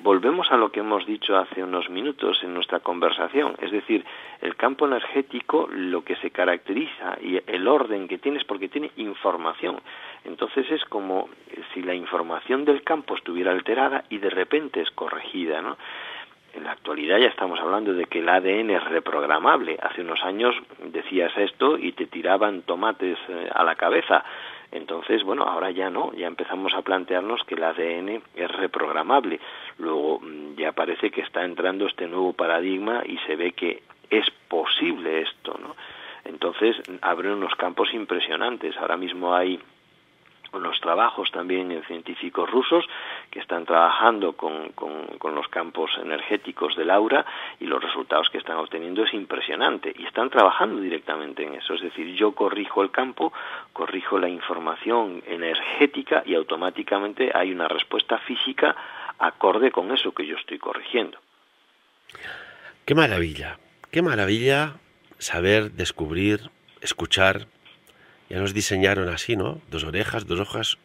Speaker 2: Volvemos a lo que hemos dicho hace unos minutos en nuestra conversación, es decir, el campo energético, lo que se caracteriza y el orden que tiene es porque tiene información. Entonces es como si la información del campo estuviera alterada y de repente es corregida, ¿no? En la actualidad ya estamos hablando de que el ADN es reprogramable. Hace unos años decías esto y te tiraban tomates a la cabeza. Entonces, bueno, ahora ya no, ya empezamos a plantearnos que el ADN es reprogramable. Luego ya parece que está entrando este nuevo paradigma y se ve que es posible esto, ¿no? Entonces abren unos campos impresionantes. Ahora mismo hay unos trabajos también en científicos rusos que están trabajando con los campos energéticos del aura, y los resultados que están obteniendo es impresionante, y están trabajando directamente en eso. Es decir, yo corrijo el campo, corrijo la información energética y automáticamente hay una respuesta física acorde con eso que yo estoy corrigiendo.
Speaker 1: Qué maravilla saber, descubrir, escuchar. Ya nos diseñaron así, ¿no? 2 orejas, 2 ojos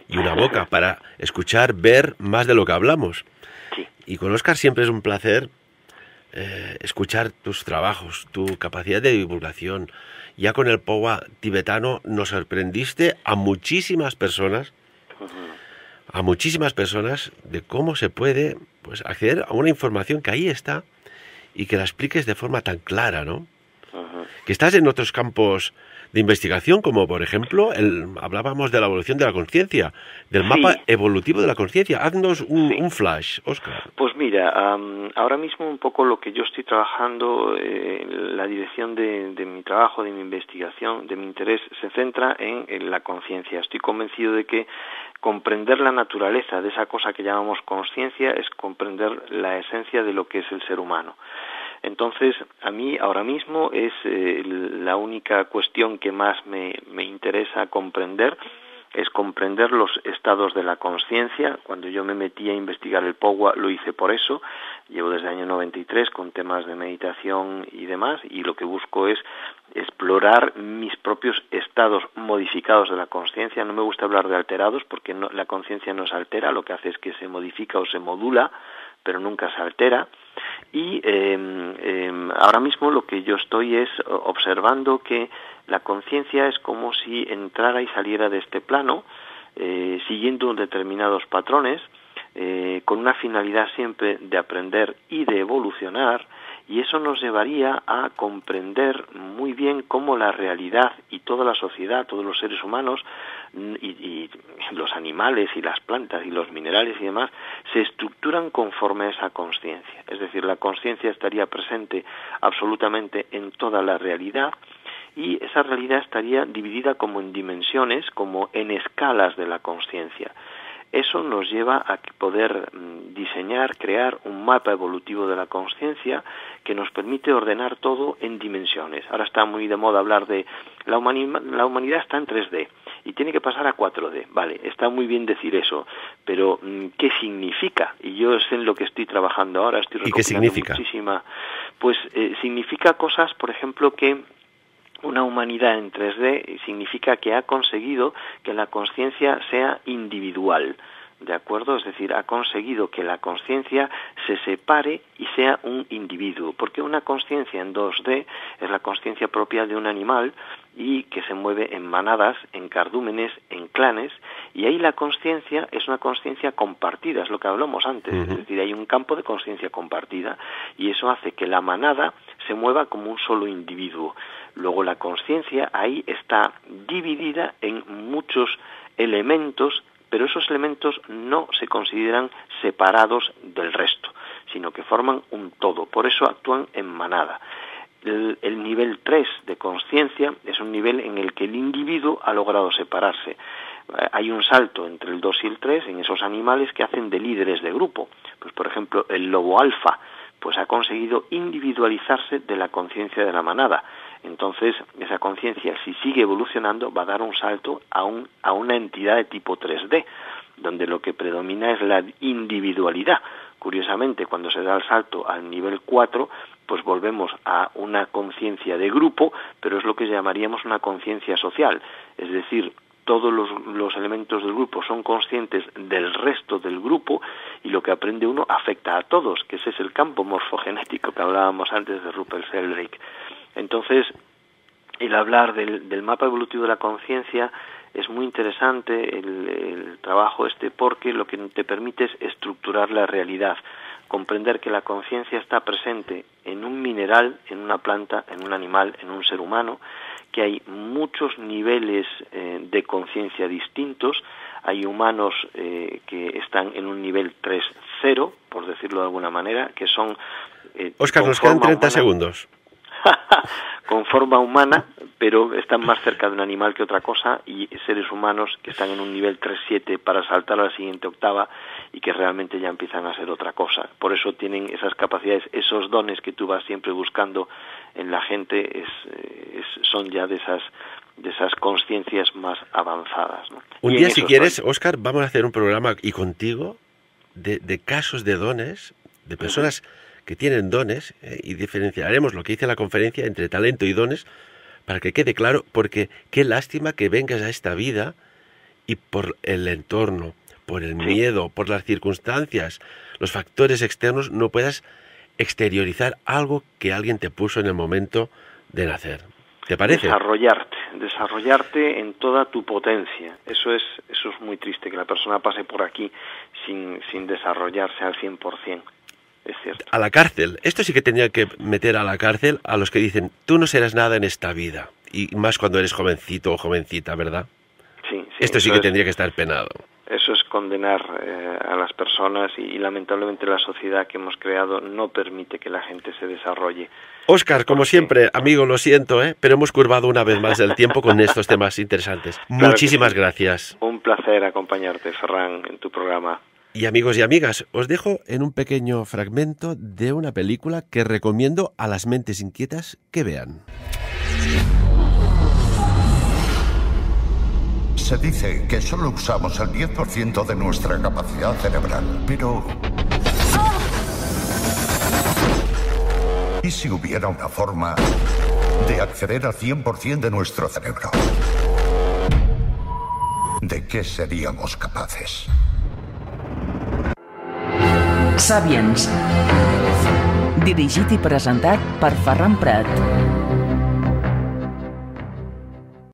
Speaker 1: y una boca para escuchar, ver más de lo que hablamos.
Speaker 2: Sí.
Speaker 1: Y con Óscar siempre es un placer escuchar tus trabajos, tu capacidad de divulgación. Ya con el Powa tibetano nos sorprendiste a muchísimas personas de cómo se puede, pues, acceder a una información que ahí está y que la expliques de forma tan clara, ¿no? Que estás en otros campos de investigación, como por ejemplo, hablábamos de la evolución de la conciencia, del mapa evolutivo de la conciencia. Haznos un flash, Óscar.
Speaker 2: Pues mira, ahora mismo un poco lo que yo estoy trabajando, la dirección de mi trabajo, de mi investigación, de mi interés, se centra en la conciencia. Estoy convencido de que comprender la naturaleza de esa cosa que llamamos conciencia es comprender la esencia de lo que es el ser humano. Entonces, a mí ahora mismo es la única cuestión que más me interesa comprender, es comprender los estados de la conciencia. Cuando yo me metí a investigar el POWA lo hice por eso. Llevo desde el año 93 con temas de meditación y demás, y lo que busco es explorar mis propios estados modificados de la conciencia. No me gusta hablar de alterados porque la conciencia no se altera, lo que hace es que se modifica o se modula, pero nunca se altera. Y ahora mismo lo que yo estoy es observando que la conciencia es como si entrara y saliera de este plano, siguiendo determinados patrones, con una finalidad siempre de aprender y de evolucionar, y eso nos llevaría a comprender muy bien cómo la realidad y toda la sociedad, todos los seres humanos y los animales y las plantas y los minerales y demás se estructuran conforme a esa conciencia. Es decir, la conciencia estaría presente absolutamente en toda la realidad, y esa realidad estaría dividida como en dimensiones, como en escalas de la conciencia. Eso nos lleva a poder diseñar, crear un mapa evolutivo de la conciencia que nos permite ordenar todo en dimensiones. Ahora está muy de moda hablar de la humanidad está en 3D y tiene que pasar a 4D. Vale, está muy bien decir eso, pero ¿qué significa? Y yo es en lo que estoy trabajando ahora, estoy recopilando.
Speaker 1: ¿Y qué significa?
Speaker 2: Muchísima. Pues significa cosas, por ejemplo, que una humanidad en 3D significa que ha conseguido que la conciencia sea individual, ¿de acuerdo? Es decir, ha conseguido que la conciencia se separe y sea un individuo, porque una conciencia en 2D es la conciencia propia de un animal y que se mueve en manadas, en cardúmenes, en clanes, y ahí la conciencia es una conciencia compartida, es lo que hablamos antes, es decir, hay un campo de conciencia compartida, y eso hace que la manada se mueva como un solo individuo. Luego la conciencia ahí está dividida en muchos elementos, pero esos elementos no se consideran separados del resto, sino que forman un todo, por eso actúan en manada. El nivel 3 de conciencia es un nivel en el que el individuo ha logrado separarse. Hay un salto entre el 2 y el 3 en esos animales que hacen de líderes de grupo. Pues por ejemplo, el lobo alfa pues ha conseguido individualizarse de la conciencia de la manada. Entonces, esa conciencia, si sigue evolucionando, va a dar un salto a una entidad de tipo 3D, donde lo que predomina es la individualidad. Curiosamente, cuando se da el salto al nivel 4, pues volvemos a una conciencia de grupo, pero es lo que llamaríamos una conciencia social. Es decir, todos los elementos del grupo son conscientes del resto del grupo y lo que aprende uno afecta a todos, que ese es el campo morfogenético que hablábamos antes de Rupert Sheldrake. Entonces, el hablar del mapa evolutivo de la conciencia es muy interesante, el trabajo porque lo que te permite es estructurar la realidad, comprender que la conciencia está presente en un mineral, en una planta, en un animal, en un ser humano, que hay muchos niveles de conciencia distintos. Hay humanos que están en un nivel 3.0, por decirlo de alguna manera, que son...
Speaker 1: Óscar, nos quedan 30 segundos.
Speaker 2: Con forma humana, pero están más cerca de un animal que otra cosa, y seres humanos que están en un nivel 3.7 para saltar a la siguiente octava y que realmente ya empiezan a ser otra cosa. Por eso tienen esas capacidades, esos dones que tú vas siempre buscando en la gente, son ya de esas conciencias más avanzadas, ¿no?
Speaker 1: Un día, si quieres, Óscar, vamos a hacer un programa y contigo de casos de dones, de personas que tienen dones, y diferenciaremos lo que dice la conferencia entre talento y dones para que quede claro, porque qué lástima que vengas a esta vida y por el entorno, por el miedo, por las circunstancias, los factores externos, no puedas exteriorizar algo que alguien te puso en el momento de nacer. ¿Te parece?
Speaker 2: Desarrollarte en toda tu potencia. Eso es muy triste, que la persona pase por aquí sin desarrollarse al 100%. Es cierto.
Speaker 1: A la cárcel. Esto sí que tenía que meter a la cárcel a los que dicen, tú no serás nada en esta vida. y más cuando eres jovencito o jovencita, ¿verdad?
Speaker 2: Sí,
Speaker 1: Esto sí que tendría que estar penado.
Speaker 2: Eso es condenar a las personas y lamentablemente la sociedad que hemos creado no permite que la gente se desarrolle.
Speaker 1: Óscar, como siempre, amigo, lo siento, pero hemos curvado una vez más el tiempo con estos temas interesantes. Claro, muchísimas gracias.
Speaker 2: Un placer acompañarte, Ferran, en tu programa.
Speaker 1: Y amigos y amigas, os dejo en un pequeño fragmento de una película que recomiendo a las mentes inquietas que vean.
Speaker 3: Se dice que solo usamos el 10% de nuestra capacidad cerebral, pero... ¿y si hubiera una forma de acceder al 100% de nuestro cerebro? ¿De qué seríamos capaces?
Speaker 4: Sapiens. Dirigit i presentat per Ferran Prat.